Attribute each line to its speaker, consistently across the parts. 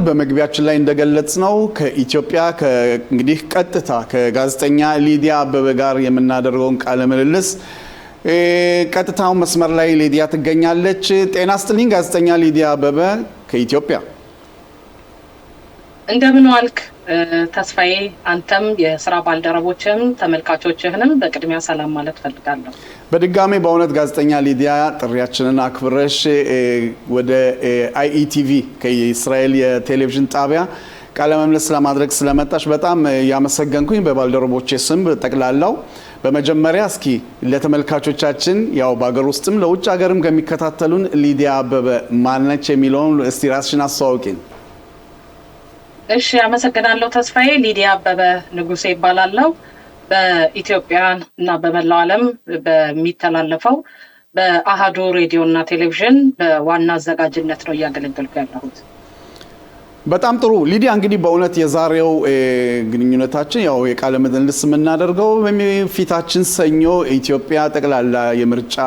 Speaker 1: በመግቢያችን ላይ እንደገለጽነው ከኢትዮጵያ እንግዲህ ቀጥታ ከጋዜጠኛ ሊዲያ አበበ ጋር የምናደርገውን ቃለ ምልልስ ቀጥታው መስመር ላይ ሊዲያ ትገኛለች። ጤና ይስጥልኝ ጋዜጠኛ ሊዲያ አበበ ከኢትዮጵያ።
Speaker 2: እንደምን ዋልክ ተስፋዬ? አንተም የሥራ ባልደረቦችህም ተመልካቾችህንም በቅድሚያ ሰላም ማለት ፈልጋለሁ።
Speaker 1: በድጋሚ በእውነት ጋዜጠኛ ሊዲያ ጥሪያችንን አክብረሽ ወደ IETV ከእስራኤል የቴሌቪዥን ጣቢያ ቃለ ምልልስ ለማድረግ ስለመጣሽ በጣም ያመሰገንኩኝ በባልደረቦቼ ስም ጠቅላላው። በመጀመሪያ እስኪ ለተመልካቾቻችን ያው በአገር ውስጥም ለውጭ ሀገርም ከሚከታተሉን ሊዲያ አበበ ማነች የሚለውን እስቲ ራስሽን አስተዋውቂን።
Speaker 2: እሺ አመሰግናለሁ ተስፋዬ። ሊዲያ አበበ ንጉሴ ይባላለሁ። በኢትዮጵያ እና በመላው ዓለም በሚተላለፈው በአሃዱ ሬዲዮ እና ቴሌቪዥን በዋና አዘጋጅነት ነው እያገለገልኩ ያለሁት።
Speaker 1: በጣም ጥሩ ሊዲያ፣ እንግዲህ በእውነት የዛሬው ግንኙነታችን ያው የቃለ ምልልስ የምናደርገው በፊታችን ሰኞ ኢትዮጵያ ጠቅላላ የምርጫ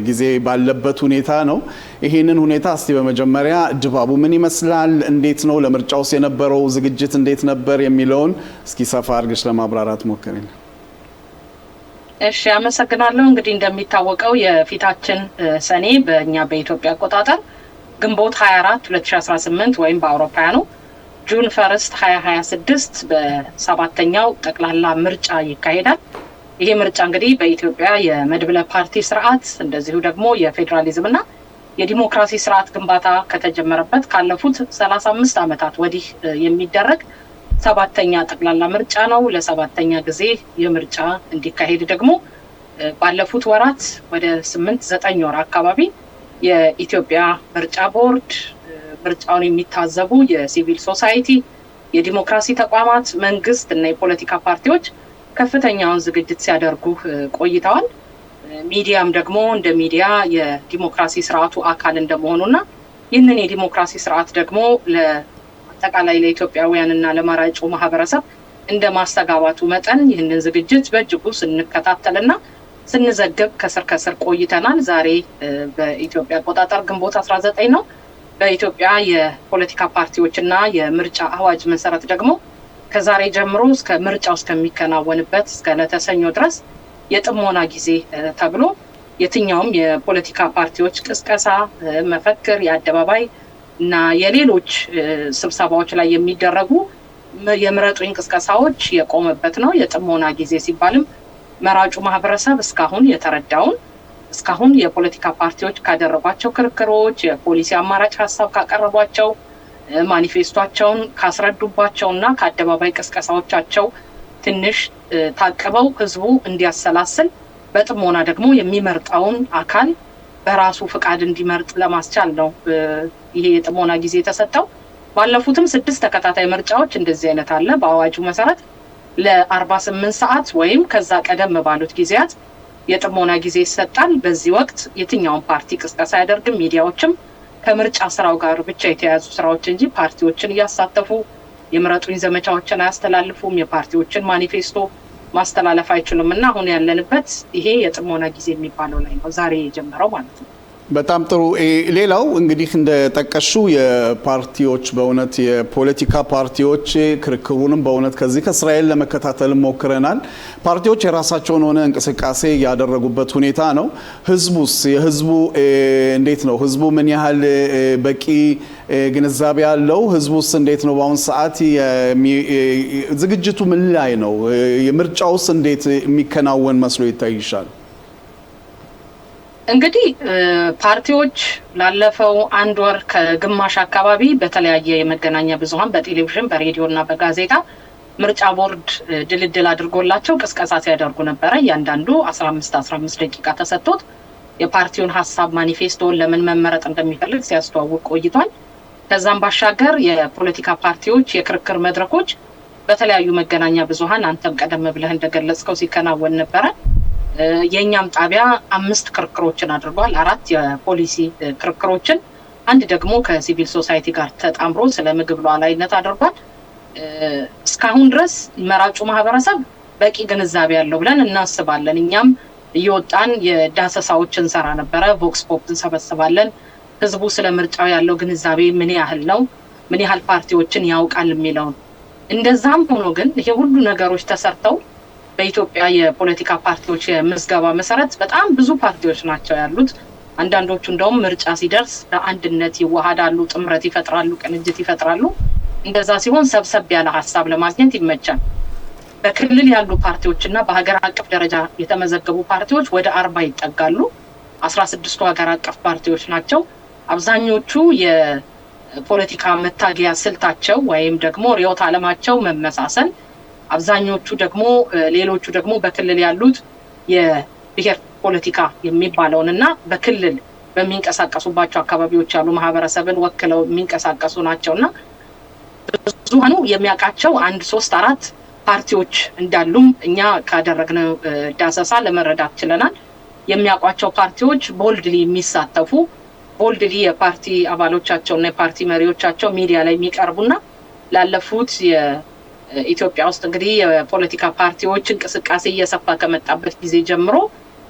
Speaker 1: ጊዜ ባለበት ሁኔታ ነው። ይሄንን ሁኔታ እስቲ በመጀመሪያ ድባቡ ምን ይመስላል፣ እንዴት ነው ለምርጫውስ የነበረው ዝግጅት እንዴት ነበር የሚለውን እስኪ ሰፋ አድርገሽ ለማብራራት ሞክሪኝ።
Speaker 2: እሺ አመሰግናለሁ። እንግዲህ እንደሚታወቀው የፊታችን ሰኔ በእኛ በኢትዮጵያ አቆጣጠር ግንቦት 24 2018 ወይም በአውሮፓውያኑ ጁን 1 2026 በሰባተኛው ጠቅላላ ምርጫ ይካሄዳል። ይሄ ምርጫ እንግዲህ በኢትዮጵያ የመድብለ ፓርቲ ስርዓት እንደዚሁ ደግሞ የፌዴራሊዝም እና የዲሞክራሲ ስርዓት ግንባታ ከተጀመረበት ካለፉት 35 ዓመታት ወዲህ የሚደረግ ሰባተኛ ጠቅላላ ምርጫ ነው። ለሰባተኛ ጊዜ የምርጫ እንዲካሄድ ደግሞ ባለፉት ወራት ወደ 8-9 ወር አካባቢ የኢትዮጵያ ምርጫ ቦርድ፣ ምርጫውን የሚታዘቡ የሲቪል ሶሳይቲ፣ የዲሞክራሲ ተቋማት፣ መንግስት እና የፖለቲካ ፓርቲዎች ከፍተኛውን ዝግጅት ሲያደርጉ ቆይተዋል። ሚዲያም ደግሞ እንደ ሚዲያ የዲሞክራሲ ስርዓቱ አካል እንደመሆኑና ይህንን የዲሞክራሲ ስርዓት ደግሞ ለአጠቃላይ ለኢትዮጵያውያንና ለመራጩ ማህበረሰብ እንደ ማስተጋባቱ መጠን ይህንን ዝግጅት በእጅጉ ስንከታተልና ስንዘግብ ከስር ቆይተናል። ዛሬ በኢትዮጵያ አቆጣጠር ግንቦት 19 ነው። በኢትዮጵያ የፖለቲካ ፓርቲዎችና የምርጫ አዋጅ መሰረት ደግሞ ከዛሬ ጀምሮ እስከ ምርጫው እስከሚከናወንበት እስከ ዕለተ ሰኞ ድረስ የጥሞና ጊዜ ተብሎ የትኛውም የፖለቲካ ፓርቲዎች ቅስቀሳ፣ መፈክር፣ የአደባባይ እና የሌሎች ስብሰባዎች ላይ የሚደረጉ የምረጡኝ ቅስቀሳዎች የቆመበት ነው። የጥሞና ጊዜ ሲባልም መራጩ ማህበረሰብ እስካሁን የተረዳውን እስካሁን የፖለቲካ ፓርቲዎች ካደረጓቸው ክርክሮች፣ የፖሊሲ አማራጭ ሀሳብ ካቀረቧቸው፣ ማኒፌስቶቸውን ካስረዱባቸውና ከአደባባይ ቅስቀሳዎቻቸው ትንሽ ታቅበው ህዝቡ እንዲያሰላስል በጥሞና ደግሞ የሚመርጠውን አካል በራሱ ፍቃድ እንዲመርጥ ለማስቻል ነው ይሄ የጥሞና ጊዜ የተሰጠው። ባለፉትም 6 ተከታታይ ምርጫዎች እንደዚህ አይነት አለ። በአዋጁ መሰረት ለ48 ሰዓት ወይም ከዛ ቀደም ባሉት ጊዜያት የጥሞና ጊዜ ይሰጣል። በዚህ ወቅት የትኛውን ፓርቲ ቅስቀሳ አያደርግም። ሚዲያዎችም ከምርጫ ስራው ጋር ብቻ የተያዙ ስራዎች እንጂ ፓርቲዎችን እያሳተፉ የምረጡኝ ዘመቻዎችን አያስተላልፉም። የፓርቲዎችን ማኒፌስቶ ማስተላለፍ አይችሉም እና አሁን ያለንበት ይሄ የጥሞና ጊዜ የሚባለው ላይ ነው ዛሬ የጀመረው ማለት ነው።
Speaker 1: በጣም ጥሩ። ሌላው እንግዲህ እንደጠቀሹ የፓርቲዎች በእውነት የፖለቲካ ፓርቲዎች ክርክሩንም በእውነት ከዚህ ከእስራኤል ለመከታተል ሞክረናል። ፓርቲዎች የራሳቸውን ሆነ እንቅስቃሴ ያደረጉበት ሁኔታ ነው። የህዝቡ እንዴት ነው? ህዝቡ ምን ያህል በቂ ግንዛቤ ያለው? ህዝቡስ እንዴት ነው? በአሁን ሰዓት ዝግጅቱ ምን ላይ ነው? የምርጫውስ እንዴት የሚከናወን መስሎ ይታይሻል?
Speaker 2: እንግዲህ ፓርቲዎች ላለፈው 1 ወር ከግማሽ አካባቢ በተለያየ የመገናኛ ብዙሃን በቴሌቪዥን፣ በሬዲዮ እና በጋዜጣ ምርጫ ቦርድ ድልድል አድርጎላቸው ቅስቀሳ ሲያደርጉ ነበረ። እያንዳንዱ 15 ደቂቃ ተሰጥቶት የፓርቲውን ሀሳብ ማኒፌስቶን ለምን መመረጥ እንደሚፈልግ ሲያስተዋውቅ ቆይቷል። ከዛም ባሻገር የፖለቲካ ፓርቲዎች የክርክር መድረኮች በተለያዩ መገናኛ ብዙሃን አንተም ቀደም ብለህ እንደገለጽከው ሲከናወን ነበረ። የኛም ጣቢያ 5 ክርክሮችን አድርጓል። 4 የፖሊሲ ክርክሮችን፣ 1 ደግሞ ከሲቪል ሶሳይቲ ጋር ተጣምሮ ስለ ምግብ ሉዓላዊነት አድርጓል። እስካሁን ድረስ መራጩ ማህበረሰብ በቂ ግንዛቤ ያለው ብለን እናስባለን። እኛም እየወጣን የዳሰሳዎችን ሰራ ነበረ። ቮክስ ፖፕ እንሰበስባለን። ህዝቡ ስለ ምርጫው ያለው ግንዛቤ ምን ያህል ነው? ምን ያህል ፓርቲዎችን ያውቃል የሚለው። እንደዛም ሆኖ ግን ይሄ ሁሉ ነገሮች ተሰርተው በኢትዮጵያ የፖለቲካ ፓርቲዎች የምዝገባ መሰረት በጣም ብዙ ፓርቲዎች ናቸው ያሉት። አንዳንዶቹ እንደውም ምርጫ ሲደርስ በአንድነት ይዋሃዳሉ፣ ጥምረት ይፈጥራሉ፣ ቅንጅት ይፈጥራሉ። እንደዛ ሲሆን ሰብሰብ ያለ ሀሳብ ለማግኘት ይመቻል። በክልል ያሉ ፓርቲዎችና በሀገር አቀፍ ደረጃ የተመዘገቡ ፓርቲዎች ወደ 40 ይጠጋሉ። 16ቱ ሀገር አቀፍ ፓርቲዎች ናቸው። አብዛኞቹ የፖለቲካ መታገያ ስልታቸው ወይም ደግሞ ርዕዮተ ዓለማቸው መመሳሰል፣ አብዛኞቹ ደግሞ ሌሎቹ ደግሞ በክልል ያሉት የብሔር ፖለቲካ የሚባለውን እና በክልል በሚንቀሳቀሱባቸው አካባቢዎች ያሉ ማህበረሰብን ወክለው የሚንቀሳቀሱ ናቸውና ብዙሃኑ የሚያውቃቸው 1 3 4 ፓርቲዎች እንዳሉም እኛ ካደረግነው ዳሰሳ ለመረዳት ችለናል። የሚያውቋቸው ፓርቲዎች ቦልድሊ የሚሳተፉ ቦልድሊ የፓርቲ አባሎቻቸውና የፓርቲ መሪዎቻቸው ሚዲያ ላይ የሚቀርቡና ላለፉት የኢትዮጵያ ውስጥ እንግዲህ የፖለቲካ ፓርቲዎች እንቅስቃሴ እየሰፋ ከመጣበት ጊዜ ጀምሮ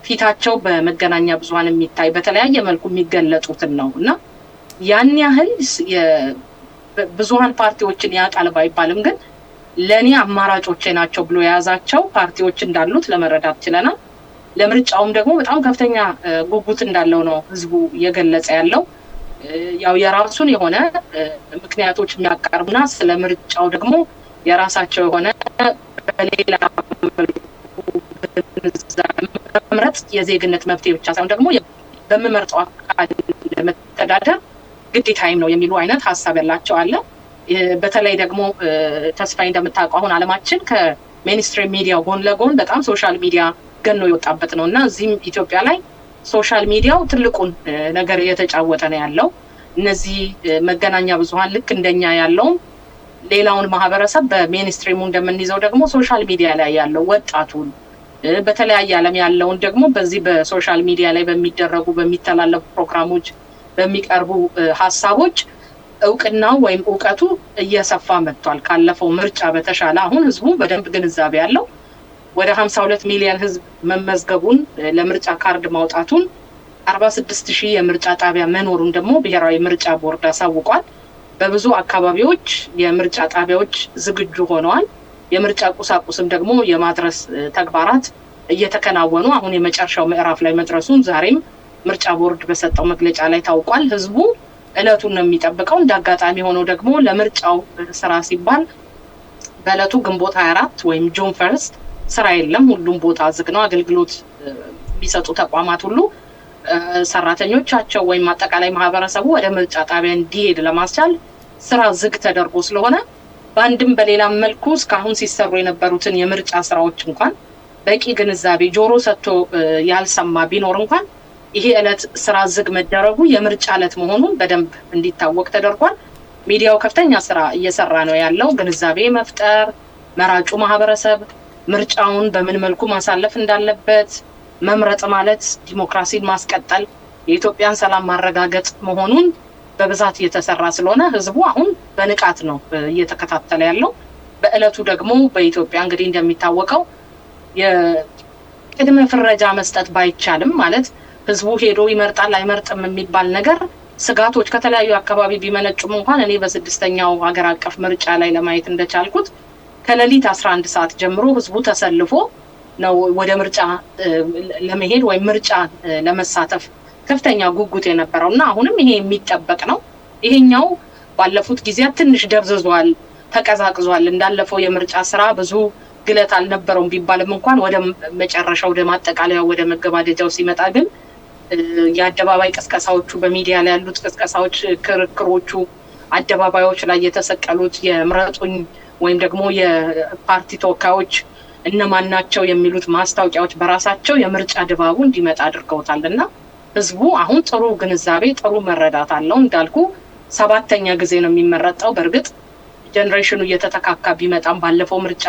Speaker 2: ፊታቸው በመገናኛ ብዙሃን የሚታይ በተለያየ መልኩ የሚገለጡትን ነው እና ያን ያህል ብዙሃን ፓርቲዎችን ያውቃል ባይባልም ግን ለኔ አማራጮቼ ናቸው ብሎ የያዛቸው ፓርቲዎች እንዳሉት ለመረዳት ችለናል። ለምርጫውም ደግሞ በጣም ከፍተኛ ጉጉት እንዳለው ነው ህዝቡ እየገለጸ ያለው። ያው የራሱን የሆነ ምክንያቶች የሚያቀርቡና ስለ ምርጫው ደግሞ የራሳቸው የሆነ በሌላ መምረጥ የዜግነት መብት ብቻ ሳይሆን ደግሞ በመመርጠው አካል ለመተዳደር ግዴታዬም ነው የሚሉ አይነት ሀሳብ ያላቸው አለ። በተለይ ደግሞ ተስፋዬ እንደምታውቀው አሁን ዓለማችን ከሜንስትሪም ሚዲያው ጎን ለጎን በጣም ሶሻል ሚዲያ ገኖ የወጣበት ነው እና እዚህም ኢትዮጵያ ላይ ሶሻል ሚዲያው ትልቁን ነገር እየተጫወተ ነው ያለው። እነዚህ መገናኛ ብዙሃን ልክ እንደኛ ያለው ሌላውን ማህበረሰብ በሜንስትሪሙ እንደምንይዘው ደግሞ ሶሻል ሚዲያ ላይ ያለው ወጣቱን በተለያየ ዓለም ያለውን ደግሞ በዚህ በሶሻል ሚዲያ ላይ በሚደረጉ በሚተላለፉ ፕሮግራሞች በሚቀርቡ ሀሳቦች እውቅናው ወይም ዕውቀቱ እየሰፋ መጥቷል። ካለፈው ምርጫ በተሻለ አሁን ህዝቡ በደንብ ግንዛቤ ያለው ወደ 52 ሚሊዮን ህዝብ መመዝገቡን ለምርጫ ካርድ ማውጣቱን 46000 የምርጫ ጣቢያ መኖሩን ደግሞ ብሔራዊ ምርጫ ቦርድ አሳውቋል። በብዙ አካባቢዎች የምርጫ ጣቢያዎች ዝግጁ ሆነዋል። የምርጫ ቁሳቁስም ደግሞ የማድረስ ተግባራት እየተከናወኑ አሁን የመጨረሻው ምዕራፍ ላይ መድረሱን ዛሬም ምርጫ ቦርድ በሰጠው መግለጫ ላይ ታውቋል። ህዝቡ እለቱን ነው የሚጠብቀው። እንዳጋጣሚ ሆኖ ደግሞ ለምርጫው ስራ ሲባል በእለቱ ግንቦት 24 ወይም ጁን 1 ስራ የለም። ሁሉም ቦታ ዝግ ነው። አገልግሎት የሚሰጡ ተቋማት ሁሉ ሰራተኞቻቸው ወይም አጠቃላይ ማህበረሰቡ ወደ ምርጫ ጣቢያ እንዲሄድ ለማስቻል ስራ ዝግ ተደርጎ ስለሆነ በአንድም በሌላም መልኩ እስካሁን ሲሰሩ የነበሩትን የምርጫ ስራዎች እንኳን በቂ ግንዛቤ ጆሮ ሰጥቶ ያልሰማ ቢኖር እንኳን ይሄ እለት ስራ ዝግ መደረጉ የምርጫ እለት መሆኑን በደንብ እንዲታወቅ ተደርጓል። ሚዲያው ከፍተኛ ስራ እየሰራ ነው ያለው። ግንዛቤ መፍጠር፣ መራጩ ማህበረሰብ ምርጫውን በምን መልኩ ማሳለፍ እንዳለበት፣ መምረጥ ማለት ዲሞክራሲን ማስቀጠል፣ የኢትዮጵያን ሰላም ማረጋገጥ መሆኑን በብዛት እየተሰራ ስለሆነ ህዝቡ አሁን በንቃት ነው እየተከታተለ ያለው። በእለቱ ደግሞ በኢትዮጵያ እንግዲህ እንደሚታወቀው የቅድመ ፍረጃ መስጠት ባይቻልም ማለት ህዝቡ ሄዶ ይመርጣል አይመርጥም የሚባል ነገር ስጋቶች ከተለያዩ አካባቢ ቢመነጩም እንኳን እኔ በ6ኛው ሀገር አቀፍ ምርጫ ላይ ለማየት እንደቻልኩት ከሌሊት 11 ሰዓት ጀምሮ ህዝቡ ተሰልፎ ነው ወደ ምርጫ ለመሄድ ወይ ምርጫ ለመሳተፍ ከፍተኛ ጉጉት የነበረውና አሁንም ይሄ የሚጠበቅ ነው። ይሄኛው ባለፉት ጊዜያት ትንሽ ደብዝዟል፣ ተቀዛቅዟል። እንዳለፈው የምርጫ ስራ ብዙ ግለት አልነበረውም ቢባልም እንኳን ወደ መጨረሻው ወደ ማጠቃለያው ወደ መገባደጃው ሲመጣ ግን የአደባባይ ቅስቀሳዎቹ በሚዲያ ላይ ያሉት ቅስቀሳዎች፣ ክርክሮቹ፣ አደባባዮች ላይ የተሰቀሉት የምረጡኝ ወይም ደግሞ የፓርቲ ተወካዮች እነማን ናቸው የሚሉት ማስታወቂያዎች በራሳቸው የምርጫ ድባቡ እንዲመጣ አድርገውታልና ህዝቡ አሁን ጥሩ ግንዛቤ ጥሩ መረዳት አለው። እንዳልኩ 7ኛ ጊዜ ነው የሚመረጠው። በእርግጥ ጀነሬሽኑ እየተተካካ ቢመጣም ባለፈው ምርጫ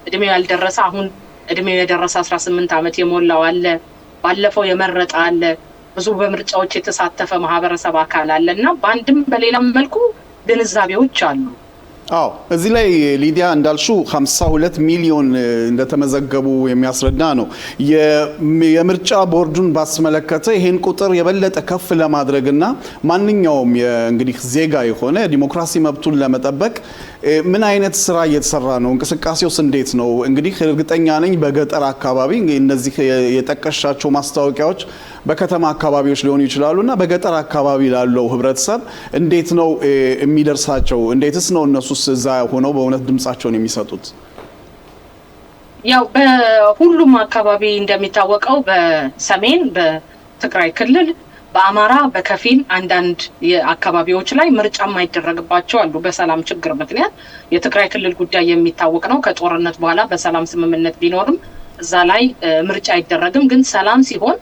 Speaker 2: እድሜው ያልደረሰ አሁን እድሜው የደረሰ 18 ዓመት የሞላው አለ፣ ባለፈው የመረጠ አለ፣ ብዙ በምርጫዎች የተሳተፈ ማህበረሰብ አካል አለና በአንድም በሌላም መልኩ ግንዛቤዎች አሉ።
Speaker 1: አዎ እዚህ ላይ ሊዲያ እንዳልሹ 52 ሚሊዮን እንደተመዘገቡ የሚያስረዳ ነው። የምርጫ ቦርዱን ባስመለከተ ይሄን ቁጥር የበለጠ ከፍ ለማድረግና ማንኛውም እንግዲህ ዜጋ የሆነ ዲሞክራሲ መብቱን ለመጠበቅ ምን አይነት ስራ እየተሰራ ነው? እንቅስቃሴውስ እንዴት ነው? እንግዲህ እርግጠኛ ነኝ በገጠር አካባቢ እነዚህ የጠቀሻቸው ማስታወቂያዎች በከተማ አካባቢዎች ሊሆኑ ይችላሉና በገጠር አካባቢ ላለው ህብረተሰብ እንዴት ነው የሚደርሳቸው? እንዴትስ ነው እነሱስ እዛ ሆነው በእውነት ድምጻቸውን የሚሰጡት?
Speaker 2: ያው በሁሉም አካባቢ እንደሚታወቀው በሰሜን በትግራይ ክልል በአማራ በከፊል አንዳንድ አካባቢዎች ላይ ምርጫ የማይደረግባቸው አሉ። በሰላም ችግር ምክንያት የትግራይ ክልል ጉዳይ የሚታወቅ ነው። ከጦርነት በኋላ በሰላም ስምምነት ቢኖርም እዛ ላይ ምርጫ አይደረግም። ግን ሰላም ሲሆን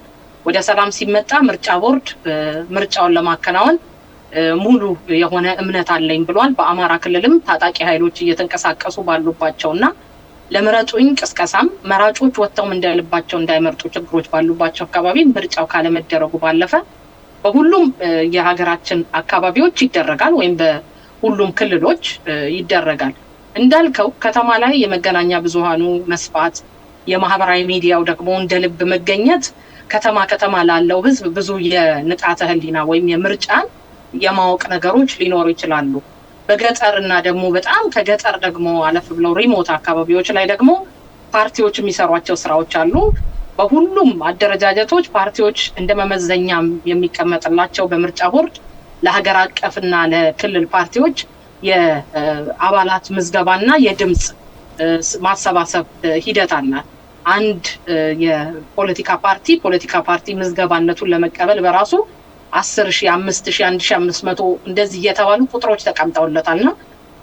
Speaker 2: ወደ ሰላም ሲመጣ ምርጫ ቦርድ ምርጫውን ለማከናወን ሙሉ የሆነ እምነት አለኝ ብሏል። በአማራ ክልልም ታጣቂ ኃይሎች እየተንቀሳቀሱ ባሉባቸውና ለምረጡኝ ቅስቀሳም መራጮች ወጥተው እንደልባቸው እንዳይመርጡ ችግሮች ባሉባቸው አካባቢ ምርጫው ካለመደረጉ ባለፈ በሁሉም የሀገራችን አካባቢዎች ይደረጋል ወይም በሁሉም ክልሎች ይደረጋል። እንዳልከው ከተማ ላይ የመገናኛ ብዙሃኑ መስፋት የማህበራዊ ሚዲያው ደግሞ እንደልብ መገኘት ከተማ ላለው ህዝብ ብዙ የንቃተ ህሊና ወይም የምርጫን የማወቅ ነገሮች ሊኖሩ ይችላሉ። በገጠር እና ደግሞ በጣም ከገጠር ደግሞ አለፍ ብለው ሪሞት አካባቢዎች ላይ ደግሞ ፓርቲዎች የሚሰሯቸው ስራዎች አሉ። በሁሉም አደረጃጀቶች ፓርቲዎች እንደ መመዘኛም የሚቀመጥላቸው በምርጫ ቦርድ ለሀገር አቀፍና ለክልል ፓርቲዎች የአባላት ምዝገባና የድምጽ ማሰባሰብ ሂደት አለ። አንድ የፖለቲካ ፓርቲ ምዝገባነቱን ለመቀበል በራሱ 10,000 5,000 1,500 እንደዚህ እየተባሉ ቁጥሮች ተቀምጠውለታልና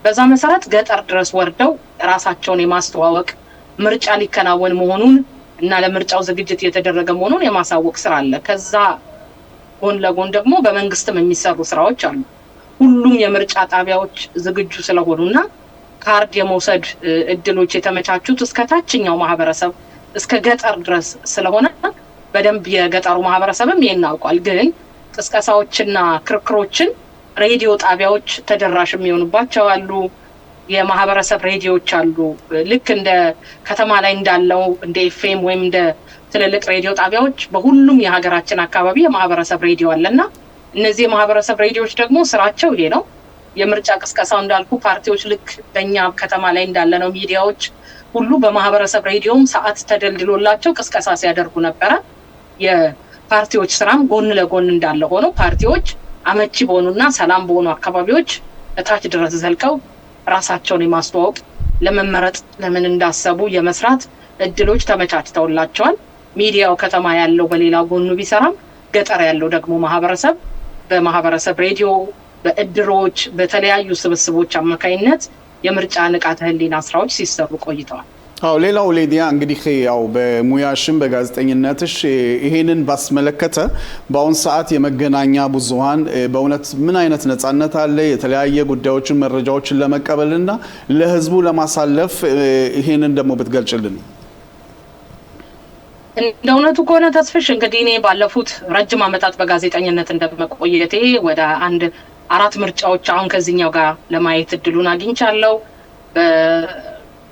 Speaker 2: በዛ መሰረት ገጠር ድረስ ወርደው ራሳቸውን የማስተዋወቅ ምርጫ ሊከናወን መሆኑን እና ለምርጫው ዝግጅት የተደረገ መሆኑን የማሳወቅ ስራ አለ። ከዛ ጎን ለጎን ደግሞ በመንግስትም የሚሰሩ ስራዎች አሉ። ሁሉም የምርጫ ጣቢያዎች ዝግጁ ስለሆኑና ካርድ የመውሰድ እድሎች የተመቻቹት እስከ ታችኛው ማህበረሰብ እስከ ገጠር ድረስ ስለሆነ በደንብ የገጠሩ ማህበረሰብም ይሄን አውቋል። ግን ቅስቀሳዎችና ክርክሮችን ሬዲዮ ጣቢያዎች ተደራሽ የሚሆኑባቸው አሉ። የማህበረሰብ ሬዲዮዎች አሉ። ልክ እንደ ከተማ ላይ እንዳለው እንደ ኤፍኤም ወይም እንደ ትልልቅ ሬዲዮ ጣቢያዎች በሁሉም የሀገራችን አካባቢ የማህበረሰብ ሬዲዮ አለና እነዚህ የማህበረሰብ ሬዲዮዎች ደግሞ ስራቸው ይሄ ነው። የምርጫ ቅስቀሳው እንዳልኩ ፓርቲዎች ልክ በእኛ ከተማ ላይ እንዳለ ነው ሚዲያዎች ሁሉ በማህበረሰብ ሬዲዮም ሰዓት ተደልድሎላቸው ቅስቀሳ ሲያደርጉ ነበረ። የፓርቲዎች ስራም ጎን ለጎን እንዳለ ሆኖ ፓርቲዎች አመቺ በሆኑና ሰላም በሆኑ አካባቢዎች እታች ድረስ ዘልቀው ራሳቸውን የማስተዋወቅ ለመመረጥ ለምን እንዳሰቡ የመስራት እድሎች ተመቻችተውላቸዋል። ሚዲያው ከተማ ያለው በሌላ ጎኑ ቢሰራም ገጠር ያለው ደግሞ ማህበረሰብ በማህበረሰብ ሬዲዮ በእድሮች በተለያዩ ስብስቦች አማካይነት የምርጫ ንቃተ ህሊና ስራዎች ሲሰሩ ቆይተዋል።
Speaker 1: አው ሌላው ሊዲያ እንግዲህ ያው በሙያሽም በጋዜጠኝነትሽ ይሄንን ባስመለከተ በአሁን ሰዓት የመገናኛ ብዙሃን በእውነት ምን አይነት ነጻነት አለ የተለያየ ጉዳዮችን መረጃዎችን ለመቀበልና ለህዝቡ ለማሳለፍ ይሄንን ደግሞ ብትገልጭልን።
Speaker 2: እንደውነቱ ከሆነ ተስፍሽ እንግዲህ እኔ ባለፉት ረጅም ዓመታት በጋዜጠኝነት እንደመቆየቴ ወደ 4 ምርጫዎች አሁን ከዚህኛው ጋር ለማየት እድሉን አግኝቻለሁ።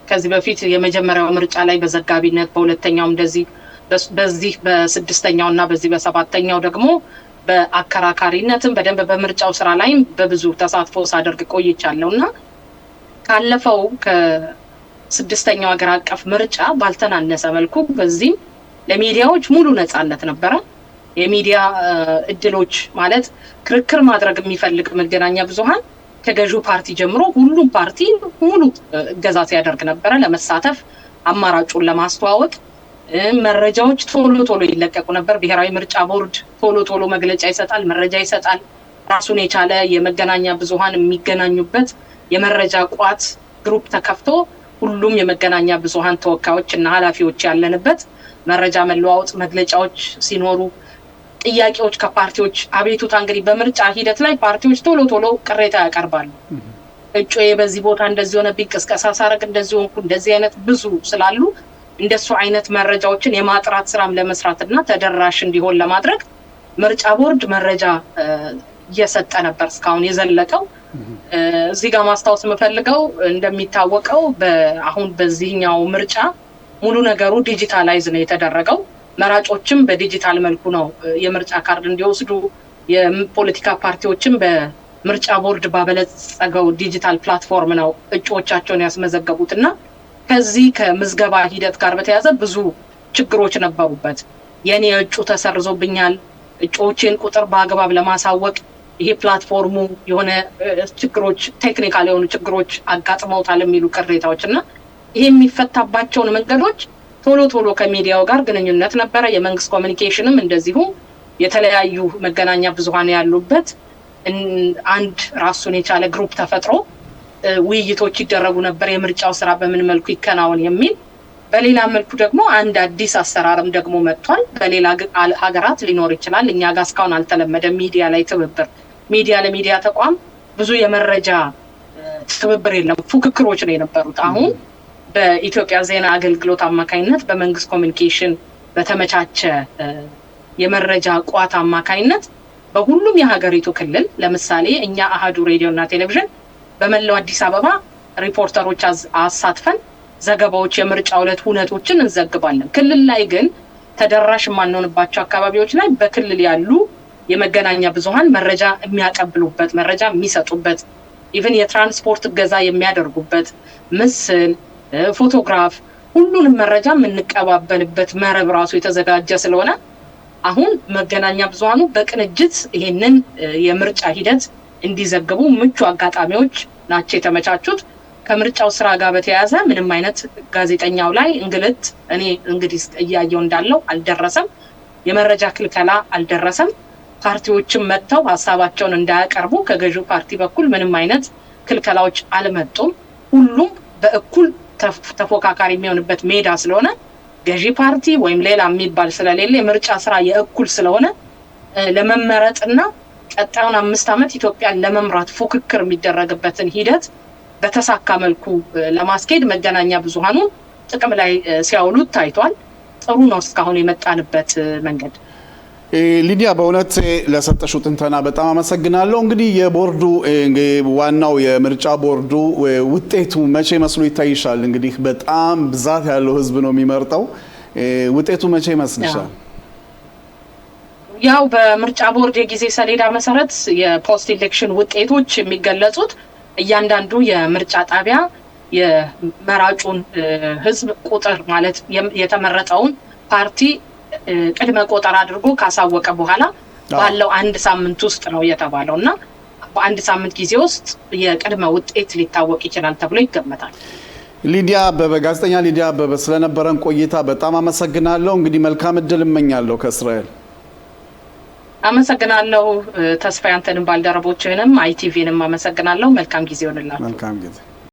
Speaker 2: ከዚህ በፊት የመጀመሪያው ምርጫ ላይ በዘጋቢነት በሁለተኛው እንደዚህ በዚህ በስድስተኛው እና በዚህ በሰባተኛው ደግሞ በአከራካሪነትም በደንብ በምርጫው ስራ ላይም በብዙ ተሳትፎ ሳደርግ ቆይቻለሁና ካለፈው ከስድስተኛው ሀገር አቀፍ ምርጫ ባልተናነሰ መልኩ በዚህ ለሚዲያዎች ሙሉ ነጻነት ነበረ። የሚዲያ እድሎች ማለት ክርክር ማድረግ የሚፈልግ መገናኛ ብዙሃን ከገዢው ፓርቲ ጀምሮ ሁሉም ፓርቲ ሙሉ እገዛ ሲያደርግ ነበረ ለመሳተፍ አማራጩን ለማስተዋወቅ መረጃዎች ቶሎ ይለቀቁ ነበር። ብሔራዊ ምርጫ ቦርድ ቶሎ መግለጫ ይሰጣል፣ መረጃ ይሰጣል። ራሱን የቻለ የመገናኛ ብዙሃን የሚገናኙበት የመረጃ ቋት ግሩፕ ተከፍቶ ሁሉም የመገናኛ ብዙሃን ተወካዮች እና ኃላፊዎች ያለንበት መረጃ መለዋወጥ መግለጫዎች ሲኖሩ ጥያቄዎች ከፓርቲዎች አቤቱታ እንግዲህ በምርጫ ሂደት ላይ ፓርቲዎች ቶሎ ቅሬታ ያቀርባሉ። እጩዬ በዚህ ቦታ እንደዚህ ሆነ ቢቅስቀሳ ሳረግ እንደዚህ ሆንኩ እንደዚህ አይነት ብዙ ስላሉ እንደሱ አይነት መረጃዎችን የማጥራት ስራም ለመስራትና ተደራሽ እንዲሆን ለማድረግ ምርጫ ቦርድ መረጃ እየሰጠ ነበር እስካሁን የዘለቀው። እዚህ ጋር ማስታወስ የምፈልገው እንደሚታወቀው አሁን በዚህኛው ምርጫ ሙሉ ነገሩ ዲጂታላይዝ ነው የተደረገው። መራጮችም በዲጂታል መልኩ ነው የምርጫ ካርድ እንዲወስዱ፣ የፖለቲካ ፓርቲዎችም በምርጫ ቦርድ ባበለጸገው ዲጂታል ፕላትፎርም ነው እጩዎቻቸውን ያስመዘገቡትና ከዚህ ከምዝገባ ሂደት ጋር በተያያዘ ብዙ ችግሮች ነበሩበት። የኔ እጩ ተሰርዞብኛል፣ እጩዎችን ቁጥር በአግባብ ለማሳወቅ ይሄ ፕላትፎርሙ የሆነ ችግሮች፣ ቴክኒካል የሆኑ ችግሮች አጋጥመውታል የሚሉ ቅሬታዎች እና ይሄ የሚፈታባቸውን መንገዶች ቶሎ ከሚዲያው ጋር ግንኙነት ነበረ። የመንግስት ኮሚኒኬሽንም እንደዚሁ የተለያዩ መገናኛ ብዙሃን ያሉበት አንድ ራሱን የቻለ ግሩፕ ተፈጥሮ ውይይቶች ይደረጉ ነበር። የምርጫው ስራ በምን መልኩ ይከናወን የሚል። በሌላ መልኩ ደግሞ አንድ አዲስ አሰራርም ደግሞ መጥቷል። በሌላ ሀገራት ሊኖር ይችላል፣ እኛ ጋር እስካሁን አልተለመደም። ሚዲያ ላይ ትብብር፣ ሚዲያ ለሚዲያ ተቋም ብዙ የመረጃ ትብብር የለም፣ ፉክክሮች ነው የነበሩት። አሁን በኢትዮጵያ ዜና አገልግሎት አማካኝነት በመንግስት ኮሚኒኬሽን በተመቻቸ የመረጃ ቋት አማካኝነት በሁሉም የሀገሪቱ ክልል ለምሳሌ እኛ አሃዱ ሬዲዮና ቴሌቪዥን በመላው አዲስ አበባ ሪፖርተሮች አሳትፈን ዘገባዎች፣ የምርጫ ዕለት ሁነቶችን እንዘግባለን። ክልል ላይ ግን ተደራሽ የማንሆንባቸው አካባቢዎች ላይ በክልል ያሉ የመገናኛ ብዙሃን መረጃ የሚያቀብሉበት፣ መረጃ የሚሰጡበት፣ ኢቭን የትራንስፖርት እገዛ የሚያደርጉበት፣ ምስል፣ ፎቶግራፍ፣ ሁሉንም መረጃ የምንቀባበልበት መረብ ራሱ የተዘጋጀ ስለሆነ አሁን መገናኛ ብዙሃኑ በቅንጅት ይሄንን የምርጫ ሂደት እንዲዘግቡ ምቹ አጋጣሚዎች ናቸው የተመቻቹት። ከምርጫው ስራ ጋር በተያያዘ ምንም አይነት ጋዜጠኛው ላይ እንግልት እኔ እንግዲህ እያየው እንዳለው አልደረሰም። የመረጃ ክልከላ አልደረሰም። ፓርቲዎችም መጥተው ሀሳባቸውን እንዳያቀርቡ ከገዢው ፓርቲ በኩል ምንም አይነት ክልከላዎች አልመጡም። ሁሉም በእኩል ተፎካካሪ የሚሆንበት ሜዳ ስለሆነ ገዢ ፓርቲ ወይም ሌላ የሚባል ስለሌለ የምርጫ ስራ የእኩል ስለሆነ ለመመረጥና ቀጣዩን 5 ዓመት ኢትዮጵያን ለመምራት ፉክክር የሚደረግበትን ሂደት በተሳካ መልኩ ለማስኬድ መገናኛ ብዙሃኑ ጥቅም ላይ ሲያውሉት ታይቷል። ጥሩ ነው እስካሁን የመጣንበት መንገድ።
Speaker 1: ሊዲያ በእውነት ለሰጠሽው ትንተና በጣም አመሰግናለሁ። እንግዲህ የቦርዱ ዋናው የምርጫ ቦርዱ ውጤቱ መቼ መስሎ ይታይሻል? እንግዲህ በጣም ብዛት ያለው ህዝብ ነው የሚመርጠው። ውጤቱ መቼ ይመስልሻል?
Speaker 2: ያው በምርጫ ቦርድ የጊዜ ሰሌዳ መሰረት የፖስት ኢሌክሽን ውጤቶች የሚገለጹት እያንዳንዱ የምርጫ ጣቢያ የመራጩን ህዝብ ቁጥር ማለት የተመረጠውን ፓርቲ ቅድመ ቆጠራ አድርጎ ካሳወቀ በኋላ ባለው 1 ሳምንት ውስጥ ነው የተባለው እና በ1 ሳምንት ጊዜ ውስጥ የቅድመ ውጤት ሊታወቅ ይችላል ተብሎ ይገመታል።
Speaker 1: ሊዲያ አበበ፣ ጋዜጠኛ ሊዲያ አበበ ስለነበረን ቆይታ በጣም አመሰግናለሁ። እንግዲህ መልካም እድል እመኛለሁ ከእስራኤል።
Speaker 2: አመሰግናለሁ ተስፋ፣ ያንተንም ባልደረቦችህንም አይቲቪንም አመሰግናለሁ። መልካም ጊዜ ይሁንላችሁ።
Speaker 1: መልካም ጊዜ።